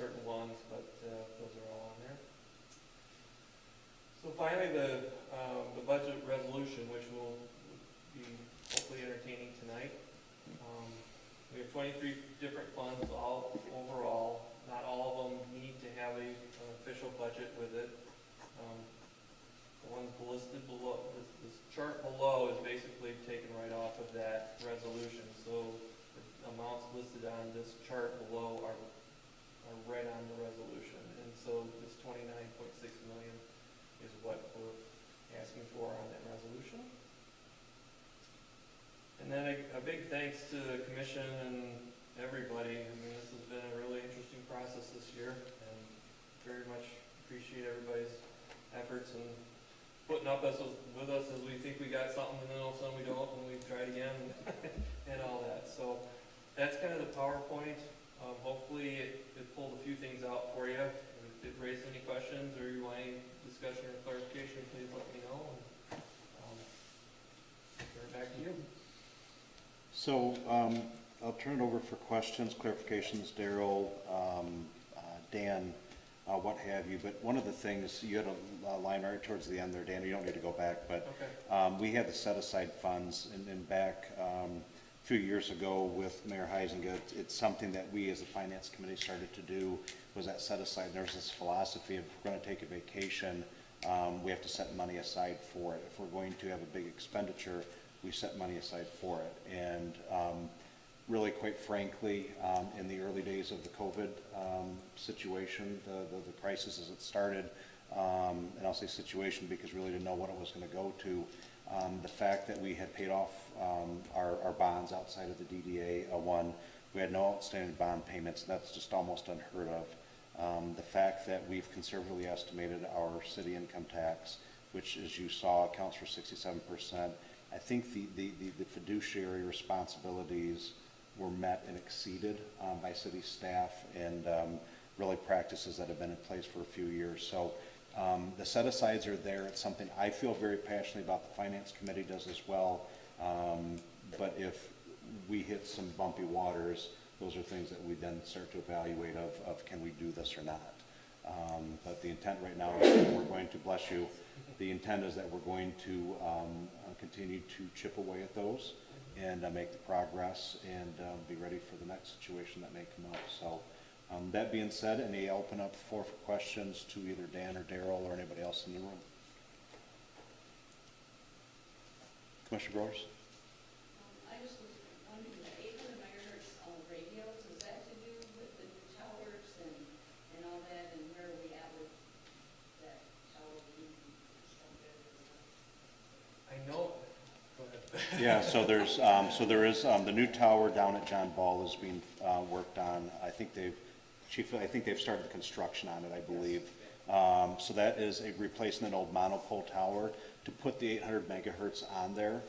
certain ones, but those are all on there. So finally, the budget resolution, which we'll be hopefully entertaining tonight. We have 23 different funds all overall. Not all of them need to have an official budget with it. The ones listed below, this chart below is basically taken right off of that resolution. So the amounts listed on this chart below are right on the resolution. And so this 29.6 million is what we're asking for on that resolution. And then a big thanks to the commission and everybody. I mean, this has been a really interesting process this year, and very much appreciate everybody's efforts and putting up with us as we think we got something, and then all of a sudden we don't, and we try it again, and all that. So that's kind of the PowerPoint. Hopefully it pulled a few things out for you. If it raised any questions or you want any discussion or clarification, please let me know. And, turn it back to you. So I'll turn it over for questions, clarifications, Daryl, Dan, what have you. But one of the things, you had a line right towards the end there, Dan, you don't need to go back, but okay. We had the set aside funds, and back a few years ago with Mayor Heisinger, it's something that we as a finance committee started to do, was that set aside. And there's this philosophy of if we're going to take a vacation, we have to set money aside for it. If we're going to have a big expenditure, we set money aside for it. And really, quite frankly, in the early days of the COVID situation, the crisis as it started, and I'll say situation because we really didn't know what it was going to go to, the fact that we had paid off our bonds outside of the DDA one, we had no outstanding bond payments. That's just almost unheard of. The fact that we've conservatively estimated our city income tax, which, as you saw, accounts for 67%. I think the fiduciary responsibilities were met and exceeded by city staff, and really practices that have been in place for a few years. So the set-asides are there. It's something I feel very passionately about. The Finance Committee does as well. But if we hit some bumpy waters, those are things that we then start to evaluate of can we do this or not. But the intent right now is that we're going to, bless you, the intent is that we're going to continue to chip away at those and make the progress and be ready for the next situation that may come up. So that being said, I'll open up the floor for questions to either Dan or Daryl or anybody else in the room. Commissioner Growers? I just was wondering, the 800 megahertz on the radios, is that to do with the new towers and all that, and where are we at with that tower being constructed? I know. Go ahead. Yeah, so there is the new tower down at John Ball is being worked on. I think they've started the construction on it, I believe. So that is a replacement old monopole tower. To put the 800 megahertz on there,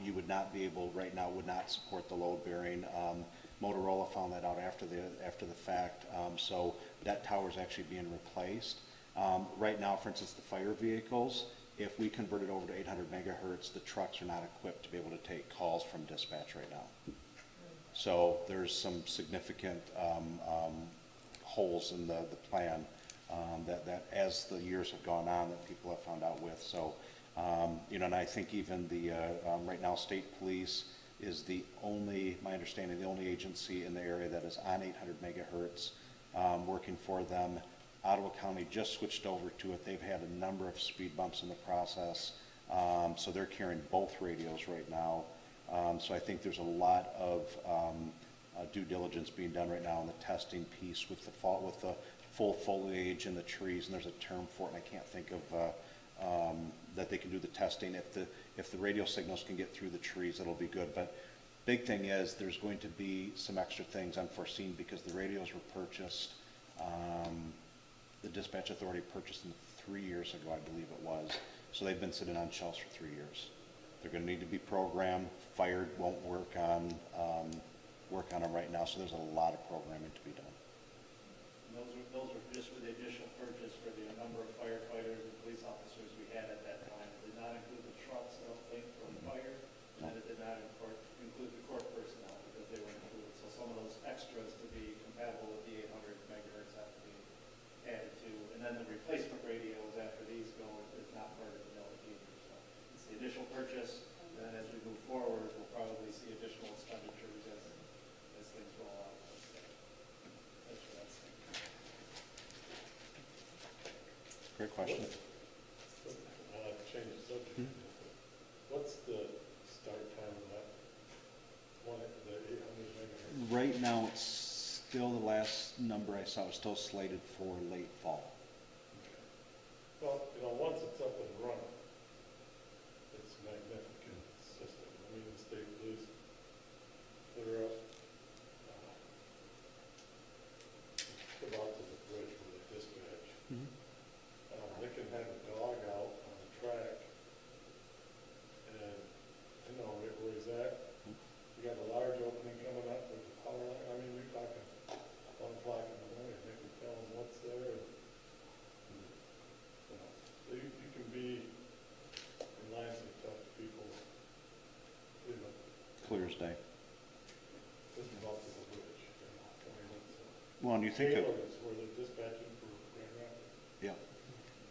you would not be able, right now, would not support the load bearing. Motorola found that out after the fact. So that tower is actually being replaced. Right now, for instance, the fire vehicles, if we convert it over to 800 megahertz, the trucks are not equipped to be able to take calls from dispatch right now. So there's some significant holes in the plan that as the years have gone on that people have found out with. So, and I think even the, right now, state police is the only, my understanding, the only agency in the area that is on 800 megahertz working for them. Ottawa County just switched over to it. They've had a number of speed bumps in the process. So they're carrying both radios right now. So I think there's a lot of due diligence being done right now on the testing piece with the full foliage and the trees, and there's a term for it, and I can't think of that they can do the testing. If the radio signals can get through the trees, it'll be good. But big thing is there's going to be some extra things unforeseen because the radios were purchased. The dispatch authority purchased them 3 years ago, I believe it was. So they've been sitting on shelves for 3 years. They're going to need to be programmed. Fired won't work on them right now. So there's a lot of programming to be done. And those were just for the initial purchase for the number of firefighters and police officers we had at that time. It did not include the trucks, I don't think, for the fire, and it did not include the court personnel because they were included. So some of those extras to be compatible with the 800 megahertz great question. I'll have to change the subject. Hmm. What's the start time of that one, the 800 megahertz? Right now, it's still, the last number I saw was still slated for late fall. Well, once it's up and running, it's a magnificent system. I mean, the state police that are up about to the bridge where they dispatch. They can have a dog out on the track, and I know right where he's at. You got a large opening coming up with the power line. I mean, you're talking 1 o'clock in the morning. They can tell them what's there. So you can be in lines and talk to people. Clear as day. Just about to the bridge. I mean, it's Well, and you think of, Taylor is where they're dispatching for Grand Rapids. yeah,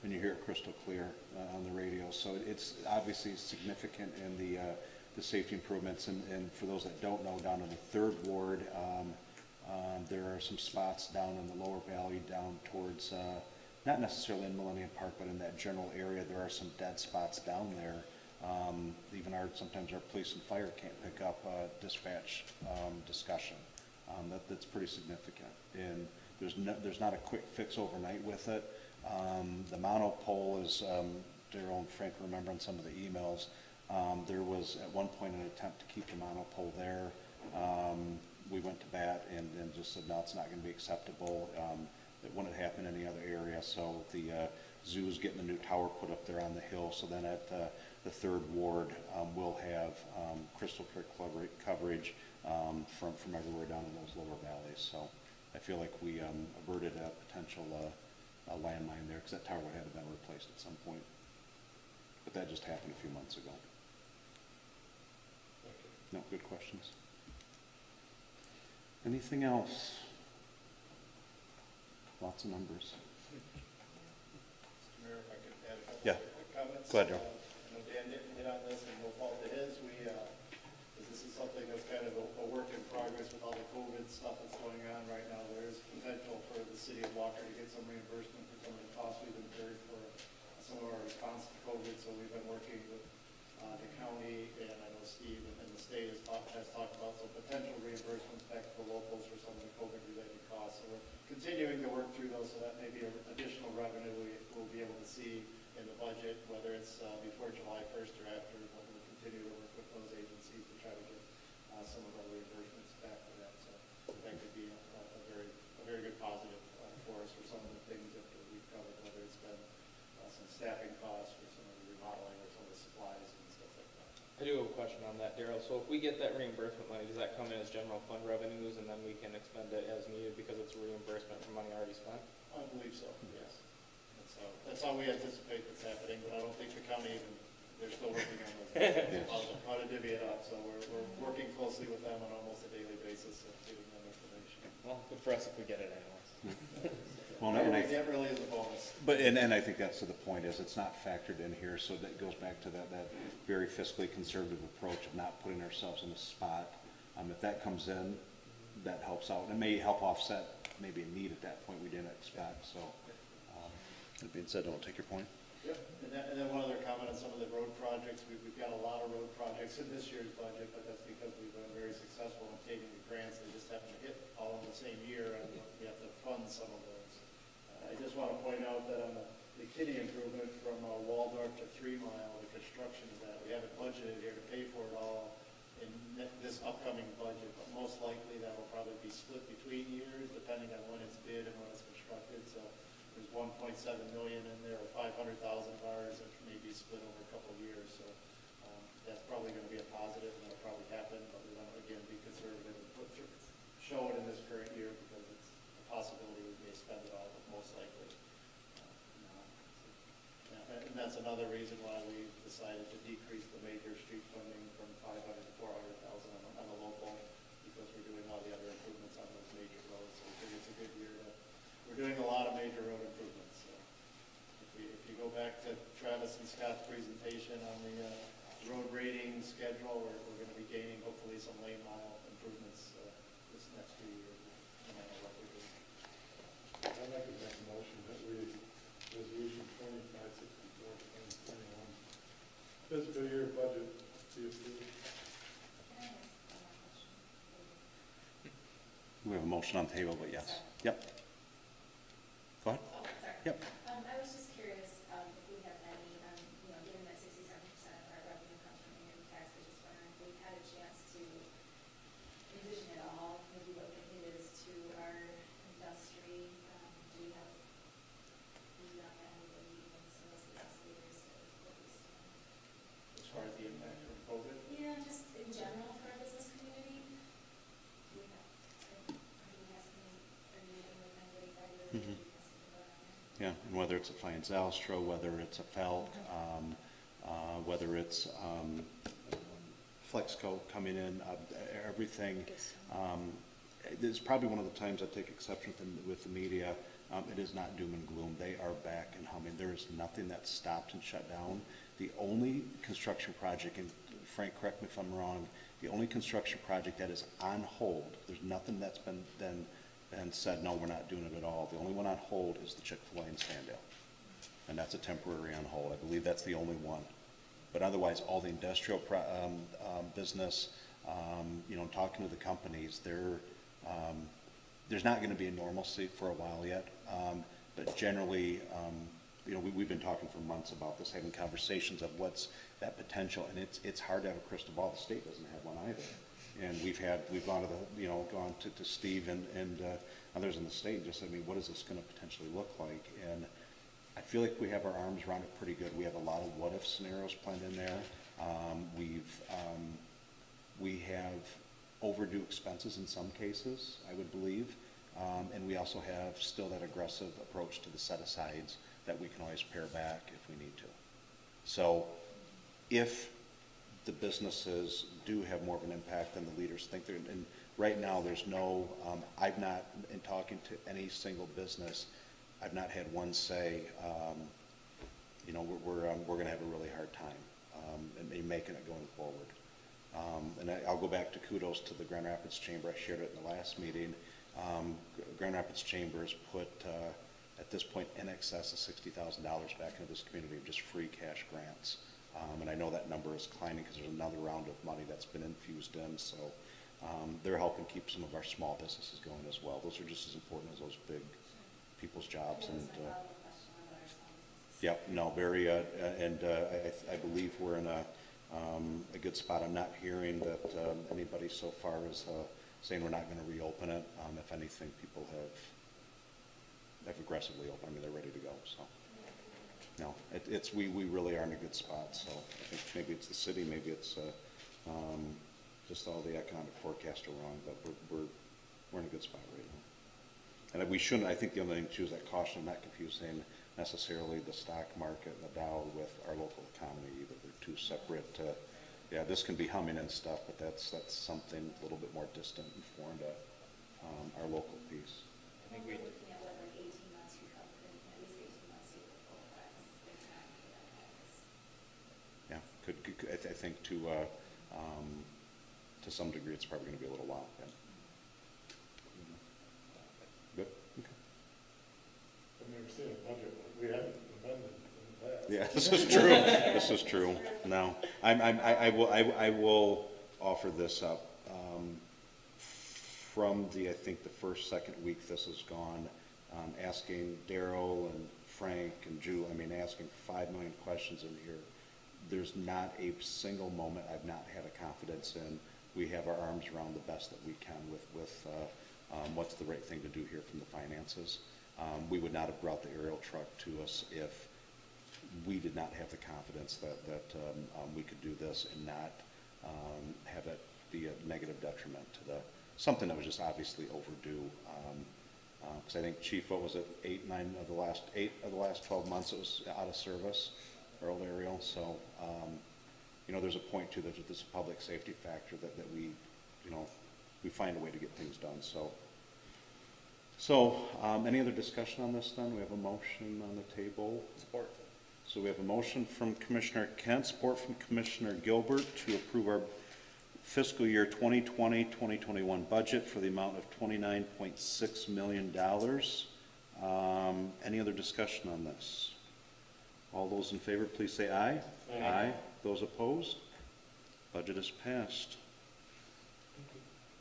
and you hear it crystal clear on the radio. So it's obviously significant in the safety improvements. And for those that don't know, down in the 3rd Ward, there are some spots down in the lower valley down towards, not necessarily in Millennium Park, but in that general area, there are some dead spots down there. Even sometimes our police and fire can't pick up dispatch discussion. That's pretty significant. And there's not a quick fix overnight with it. The monopole is, Daryl and Frank remember in some of the emails, there was at one point an attempt to keep the monopole there. We went to bat and just said, no, it's not going to be acceptable. It wouldn't happen in any other area. So the zoo is getting a new tower put up there on the hill. So then at the 3rd Ward, we'll have crystal clear coverage from everywhere down in those lower valleys. So I feel like we averted a potential landmine there, because that tower would have been replaced at some point. But that just happened a few months ago. No, good questions. Anything else? Lots of numbers. Mr. Mayor, if I could add a couple Yeah. of quick comments. Go ahead, Joe. I know Dan didn't hit on this, and no fault to his. This is something that's kind of a work in progress with all the COVID stuff that's going on right now. There is potential for the city of Walker to get some reimbursement for some of the costs we've incurred for some of our response to COVID. So we've been working with the county, and I know Steve and the state has talked about some potential reimbursements back to the locals for some of the COVID-related costs. So we're continuing to work through those, so that may be an additional revenue we'll be able to see in the budget, whether it's before July 1st or after. But we'll continue to work with those agencies to try to get some of our reimbursements back for that. So that could be a very good positive for us for some of the things that we've covered, whether it's been some staffing costs or some of the remodeling or some of the supplies and stuff like that. I do have a question on that, Daryl. So if we get that reimbursement money, does that come in as general fund revenues and then we can expend it as needed because it's a reimbursement for money already spent? I believe so, yes. That's how we anticipate this happening, but I don't think the county even, they're still working on those details, how to divvy it up. So we're working closely with them on almost a daily basis of giving them information. Well, good for us if we get it anyways. Well, That really is a bonus. But, and I think that's the point, is it's not factored in here, so that goes back to that very fiscally conservative approach of not putting ourselves in a spot. If that comes in, that helps out. It may help offset maybe a need at that point we didn't expect, so. That being said, don't take your point. Yep, and then one other comment on some of the road projects. We've got a lot of road projects in this year's budget, but that's because we've been very successful in obtaining the grants. They just happen to hit all in the same year, and we have to fund some of those. I just want to point out that on the Kinney improvement from Waldorf to 3 Mile, the construction of that, we haven't budgeted here to pay for it all in this upcoming budget, but most likely that will probably be split between years, depending on when it's bid and when it's constructed. So there's 1.7 million in there, or 500,000 bars that may be split over a couple of years. So that's probably going to be a positive, and that'll probably happen. But we want to again be conservative and show it in this current year because it's a possibility we may spend it all, but most likely not. So, and that's another reason why we decided to decrease the major street funding from 500 to 400,000 on the local, because we're doing all the other improvements on those major roads. So we think it's a good year to. We're doing a lot of major road improvements. So if you go back to Travis and Scott's presentation on the road rating schedule, we're going to be gaining hopefully some lane mile improvements this next few years, no matter what we do. I'd like to make a motion that we, resolution 2023-04, motion on the table, but yes. Yep. Go ahead. Oh, sorry. Yep. I was just curious, if we have any, given that 67% of our revenue comes from income tax, I was just wondering if we've had a chance to envision at all, maybe what the hit is to our industry. Do we have, anybody in some of those business leaders that focused on? As far as the impact from COVID. Yeah, just in general for our business community. Do we have, do we have any, are you meeting with anybody that Mhm. is? Yeah, and whether it's a Fines Alstra, whether it's a Felk, whether it's Flexco coming in, everything. It's probably one of the times I take exception with the media. It is not doom and gloom. They are back and humming. There is nothing that's stopped and shut down. The only construction project, and Frank, correct me if I'm wrong, the only construction project that is on hold, there's nothing that's been said, no, we're not doing it at all. The only one on hold is the Chick-fil-A in Standale. And that's a temporary on hold. I believe that's the only one. But otherwise, all the industrial business, talking to the companies, there's not going to be a normalcy for a while yet. But generally, we've been talking for months about this, having conversations of what's that potential, and it's hard to have a crystal ball. The state doesn't have one either. And we've gone to Steve and others in the state and just said, what is this going to potentially look like? And I feel like we have our arms around it pretty good. We have a lot of what-if scenarios planned in there. We have overdue expenses in some cases, I would believe. And we also have still that aggressive approach to the set-asides that we can always pare back if we need to. So if the businesses do have more of an impact than the leaders think, and right now there's no, I've not, in talking to any single business, I've not had one say, we're going to have a really hard time in making it going forward. And I'll go back to kudos to the Grand Rapids Chamber. I shared it in the last meeting. Grand Rapids Chamber has put, at this point, in excess of $60,000 back into this community of just free cash grants. And I know that number is climbing because there's another round of money that's been infused in. So they're helping keep some of our small businesses going as well. Those are just as important as those big people's jobs. And yeah, no, very, and I believe we're in a good spot. I'm not hearing that anybody so far is saying we're not going to reopen it. If anything, people have aggressively opened. They're ready to go. So. No, we really are in a good spot. So I think maybe it's the city, maybe it's just all the economic forecasts are wrong, but we're in a good spot right now. And we shouldn't. I think the other thing too is that caution, not confusing necessarily the stock market and the Dow with our local economy either. They're two separate. Yeah, this can be humming and stuff, but that's something a little bit more distant and foreign to our local piece. I think we. Looking at what, like 18 months recovery, at least 18 months to get the full effects. Yeah, I think to some degree, it's probably going to be a little while. Yeah. Good. Okay. I've never seen a budget, we haven't amended in the past. Yeah, this is true. This is true. No, I will offer this up. From I think the second week this has gone, asking Daryl and Frank and Drew, asking 5 million questions in here. There's not a single moment I've not had a confidence in. We have our arms around the best that we can with what's the right thing to do here from the finances. We would not have brought the aerial truck to us if we did not have the confidence that we could do this and not have it be a negative detriment to something that was just obviously overdue. Because I think, Chief, what was it, 8 of the last 12 months it was out of service, our old aerial. So, there's a point to that this public safety factor that we find a way to get things done. So, any other discussion on this then? We have a motion on the table. Support. So we have a motion from Commissioner Kent, support from Commissioner Gilbert to approve our fiscal year 2020-2021 budget for the amount of $29.6 million. Any other discussion on this? All those in favor, please say aye. Aye. Those opposed? Budget is passed.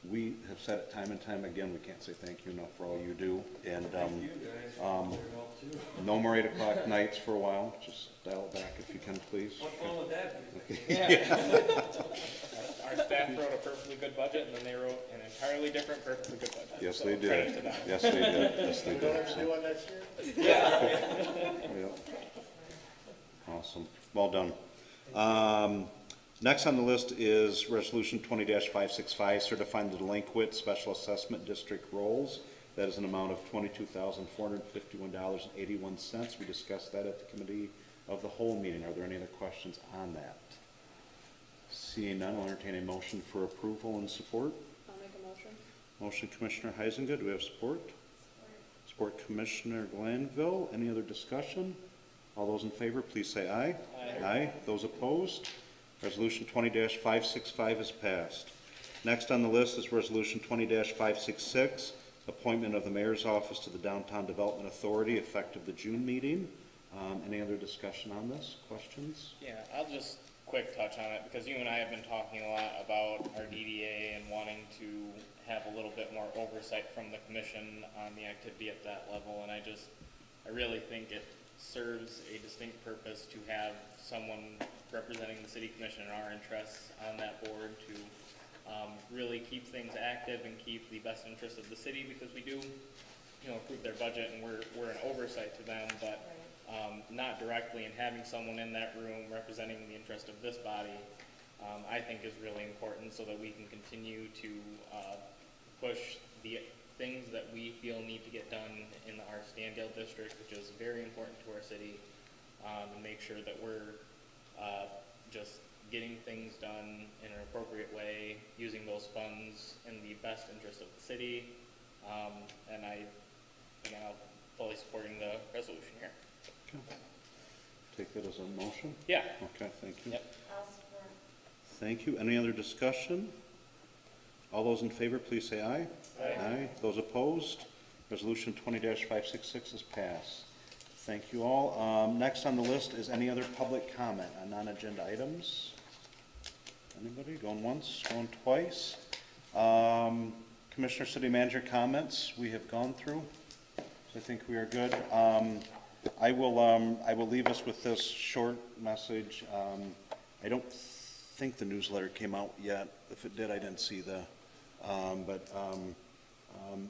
we have said it time and time again, we can't say thank you enough for all you do. And Thank you guys for all your help too. no more 8 o'clock nights for a while. Just dial it back if you can, please. What fun would that be? Yeah. Our staff wrote a perfectly good budget, and then they wrote an entirely different perfectly good budget. Yes, So they credit did. to them. Yes, they did. Yes, they We don't did. have to do one next year? Yep. Awesome. Well done. Next on the list is Resolution 20-565, certifying the delinquent special assessment district rolls. That is an amount of $22,451.81. We discussed that at the committee of the whole meeting. Are there any other questions on that? Seeing none, I'll entertain a motion for approval and support. I'll make a motion. Motion Commissioner Heisinger, do we have support? Support Commissioner Glanville. Any other discussion? All those in favor, please say aye. Aye. Aye. Those opposed? Resolution 20-565 is passed. Next on the list is Resolution 20-566, appointment of the Mayor's Office to the Downtown Development Authority effective the June meeting. Any other discussion on this? Questions? Yeah, I'll just quick touch on it, because you and I have been talking a lot about our DDA and wanting to have a little bit more oversight from the commission on the activity at that level, and I really think it serves a distinct purpose to have someone representing the city commission and our interests on that board to really keep things active and keep the best interest of the city, because we do, approve their budget and we're an oversight to them, but not directly, and having someone in that room representing the interest of this body, I think is really important, so that we can continue to push the things that we feel need to get done in our Standale district, which is very important to our city, and make sure that we're just getting things done in an appropriate way, using those funds in the best interest of the city, and I'll fully supporting the resolution here. Okay. Take that as a motion? Yeah. Okay, thank you. Yep. I'll support. Thank you. Any other discussion? All those in favor, please say aye. Aye. Those opposed? Resolution 20-566 is passed. Thank you all. Next on the list is any other public comment on non-agenda items? Anybody? Going once, going twice? Commissioner, City Manager comments we have gone through. So I think we are good. I will leave us with this short message. I don't think the newsletter came out yet. If it did, I didn't see the,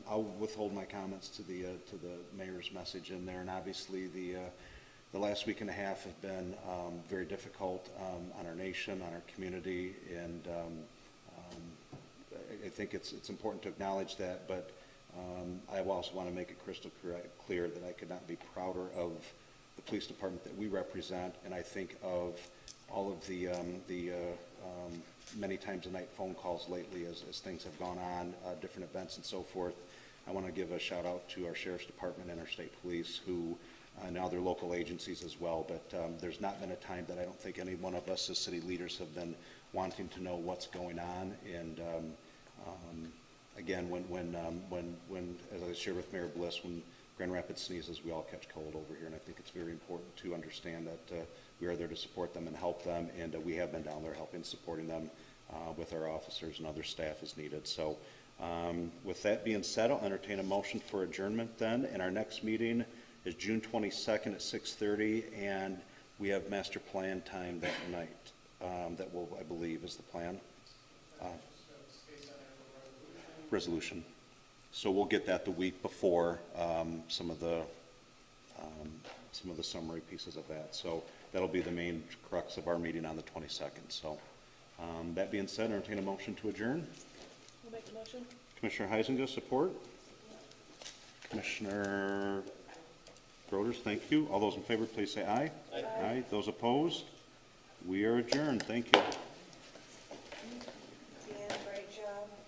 I'll withhold my comments to the mayor's message in there. And obviously the last week and a half have been very difficult on our nation, on our community, and I think it's important to acknowledge that, but I also want to make it crystal clear that I could not be prouder of the police department that we represent, and I think of all of the many times a night phone calls lately as things have gone on, different events and so forth. I want to give a shout out to our Sheriff's Department and our state police who, and other local agencies as well, but there's not been a time that I don't think any one of us as city leaders have been wanting to know what's going on, and again, when as I shared with Mayor Bliss, when Grand Rapids sneezes, we all catch cold over here, and I think it's very important to understand that we are there to support them and help them, and we have been down there helping, supporting them with our officers and other staff as needed. So with that being said, I'll entertain a motion for adjournment then, and our next meeting is June 22nd at 6:30, and we have master plan time that night. That will, I believe, is the plan. Resolution. So we'll get that the week before some of the summary pieces of that. So that'll be the main crux of our meeting on the 22nd. So that being said, entertain a motion to adjourn. I'll make a motion. Commissioner Heisinger, support. Commissioner Broders, thank you. All those in favor, please say aye. Aye. Aye. Those opposed? We are adjourned. Thank you.